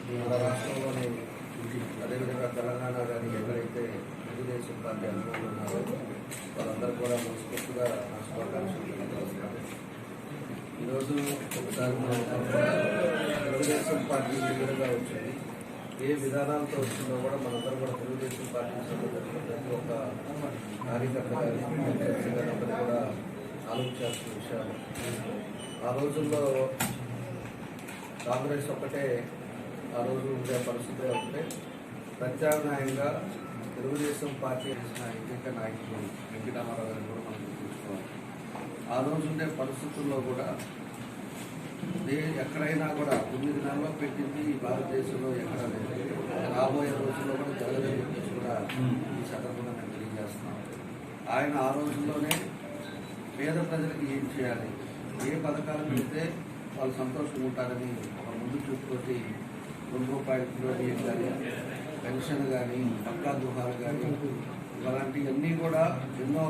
మన రాష్ట్రంలోని అదేవిధంగా తెలంగాణ కానీ ఎవరైతే తెలుగుదేశం పార్టీ అనుభవం ఉన్నారో వాళ్ళందరూ కూడా మనస్ఫూర్తిగా నా శుభాకాంక్షలు తెలియజేస్తున్నాను. ఈరోజు ఒకసారి మనం తెలుగుదేశం పార్టీ విడుదలగా వచ్చింది, ఏ విధానాలతో వచ్చిందో కూడా మనందరూ కూడా తెలుగుదేశం పార్టీకి సంబంధించిన ప్రతి ఒక్క కార్యకర్త కానీ కూడా ఆలోచించాల్సిన విషయాలు. ఆ రోజుల్లో కాంగ్రెస్ ఒక్కటే ఆ రోజు ఉండే పరిస్థితి ఉంటే ప్రత్యామ్నాయంగా తెలుగుదేశం పార్టీ చేసిన ఏకైక నాయకులు ఎన్టీ రామారావు గారిని కూడా మనం గుర్తుంచుకోవాలి. ఆ రోజు ఉండే పరిస్థితుల్లో కూడా ఎక్కడైనా కూడా 9 నెలల్లో పెట్టింది ఈ భారతదేశంలో ఎక్కడ లేదు. రాబోయే రోజుల్లో కూడా జరగదని చెప్పేసి కూడా ఈ సందర్భంగా మేము తెలియజేస్తున్నాం. ఆయన ఆ రోజుల్లోనే పేద ప్రజలకు ఏం చేయాలి, ఏ పథకాలు పెడితే వాళ్ళు సంతోషంగా ఉంటారని ఒక ముందు చూపుతోటి ₹2 కిలో బియ్యం కానీ, పెన్షన్ కానీ, పక్కా గృహాలు కానీ అలాంటివన్నీ కూడా ఎన్నో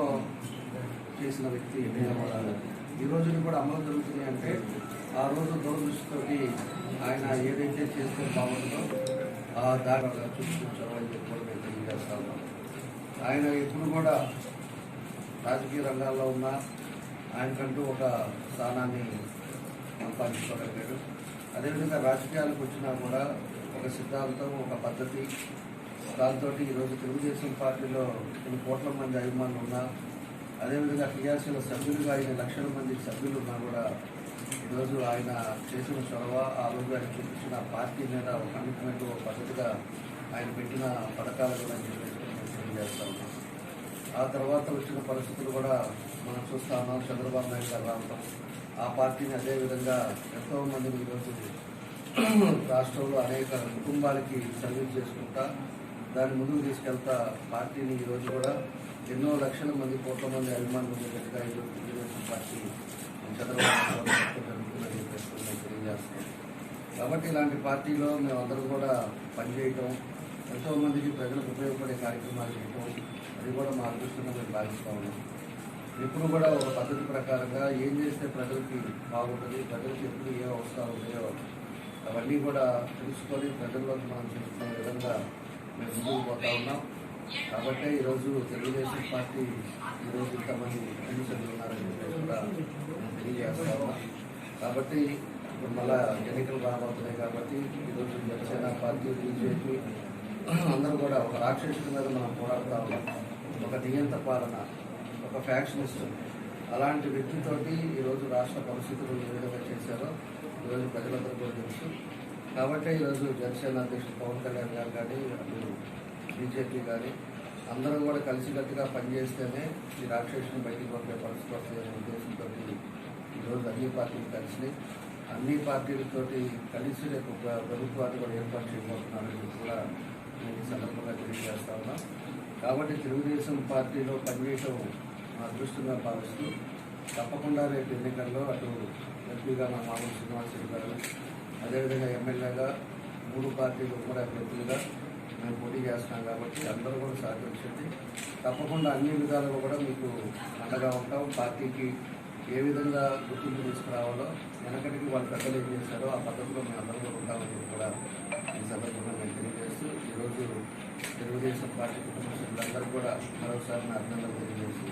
చేసిన వ్యక్తి ఎన్టీ రామారావు గారు. ఈ రోజున కూడా అమలు జరుగుతున్నాయి అంటే ఆ రోజు దూరదృష్టితోటి ఆయన ఏదైతే చేస్తే బాగుంటుందో ఆ దారి చూపించామని చెప్పి కూడా మేము తెలియజేస్తా ఉన్నాం. ఆయన ఎప్పుడు కూడా రాజకీయ రంగాల్లో ఉన్న ఆయనకంటూ ఒక స్థానాన్ని సంపాదించుకోగలిగాడు. అదేవిధంగా రాజకీయాలకు వచ్చినా కూడా ఒక సిద్ధాంతం, ఒక పద్ధతి, దాంతో ఈరోజు తెలుగుదేశం పార్టీలో కొన్ని కోట్ల మంది అభిమానులు ఉన్నా, అదేవిధంగా టీఆర్ఎస్లో సభ్యులుగా 5 లక్షల మంది సభ్యులు ఉన్నా కూడా ఈరోజు ఆయన చేసిన చొరవ, ఆ రోజు ఆయన చూపించిన పార్టీ మీద ఒక కమిట్మెంట్, ఒక పద్ధతిగా ఆయన పెట్టిన పథకాలు కూడా తెలియజేస్తా ఉన్నాం. ఆ తర్వాత వచ్చిన పరిస్థితులు కూడా మనం చూస్తా ఉన్నాం. చంద్రబాబు నాయుడు గారు రావడం, ఆ పార్టీని అదేవిధంగా ఎంతో మందిని ఈరోజు రాష్ట్రంలో అనేక కుటుంబాలకి సర్వీస్ చేసుకుంటా దాన్ని ముందుకు తీసుకెళ్తా పార్టీని ఈరోజు కూడా ఎన్నో లక్షల మంది, కోట్ల మంది అభిమానులు ఉండేట్టుగా ఈరోజు తెలుగుదేశం పార్టీ చంద్రబాబు జరుగుతుందని చెప్పేసి మేము తెలియజేస్తున్నాం. కాబట్టి ఇలాంటి పార్టీలో మేమందరం కూడా పనిచేయటం, ఎంతో మందికి ప్రజలకు ఉపయోగపడే కార్యక్రమాలు చేయటం, అది కూడా మా అదృష్టంగా మేము భావిస్తూ ఉన్నాం. ఎప్పుడు కూడా ఒక పద్ధతి ప్రకారంగా ఏం చేస్తే ప్రజలకి బాగుంటుంది, ప్రజలకు ఎప్పుడు ఏ అవసరాలు ఉన్నాయో అవన్నీ కూడా తెలుసుకొని ప్రజల్లోకి మనం చూసుకునే విధంగా మేము ముందుకు పోతా ఉన్నాం. కాబట్టి ఈరోజు తెలుగుదేశం పార్టీ ఈరోజు ఇంతమంది సభ్యులు ఉన్నారని చెప్పేసి కూడా మేము తెలియజేస్తా ఉన్నాం. కాబట్టి ఇప్పుడు మళ్ళా ఎన్నికలు రాబోతున్నాయి కాబట్టి ఈరోజు జనసేన పార్టీ, బీజేపీ అందరూ కూడా ఒక రాక్షసుల మీద మనం పోరాడుతూ ఉన్నాం. ఒక నియంత పాలన, ఒక ఫ్యాక్షనిస్ట్ అలాంటి వ్యక్తితోటి ఈరోజు రాష్ట్ర పరిస్థితులు ఏ విధంగా చేశారో ఈరోజు ప్రజలందరూ కూడా తెలుసు. కాబట్టి ఈరోజు జనసేన అధ్యక్షుడు పవన్ కళ్యాణ్ గారు కానీ, అటు బీజేపీ కానీ అందరం కూడా కలిసికట్టుగా పనిచేస్తేనే ఈ రాక్షసుని బయటికి పంపే పరిస్థితి వస్తుందనే ఉద్దేశంతో ఈరోజు అన్ని పార్టీలు కలిసి అన్ని పార్టీలతోటి కలిసి రేపు ప్రభుత్వాన్ని కూడా ఏర్పాటు చేయబోతున్నారని కూడా నేను ఈ సందర్భంగా తెలియజేస్తా ఉన్నాం. కాబట్టి తెలుగుదేశం పార్టీలో పనిచేయటం మా అదృష్టంగా భావిస్తూ తప్పకుండా రేపు ఎన్నికల్లో అటు ఎంపీగా మా మామూలు శ్రీనివాసరెడ్డి గారు, అదేవిధంగా ఎమ్మెల్యేగా 3 పార్టీలు కూడా అభ్యర్థులుగా మేము పోటీ చేస్తున్నాం. కాబట్టి అందరూ కూడా సహకరించండి. తప్పకుండా అన్ని విధాలుగా కూడా మీకు అండగా ఉంటాం. పార్టీకి ఏ విధంగా గుర్తింపు తీసుకురావాలో, వెనకటికి వాళ్ళ పెద్దలు ఏం చేశారో ఆ పద్ధతిలో మేము అందరూ కూడా ఉంటామని కూడా ఈ సందర్భంగా మేము తెలియజేస్తూ ఈరోజు తెలుగుదేశం పార్టీ కుటుంబ సభ్యులందరూ కూడా మరోసారి నా అభినందనలు తెలియజేస్తూ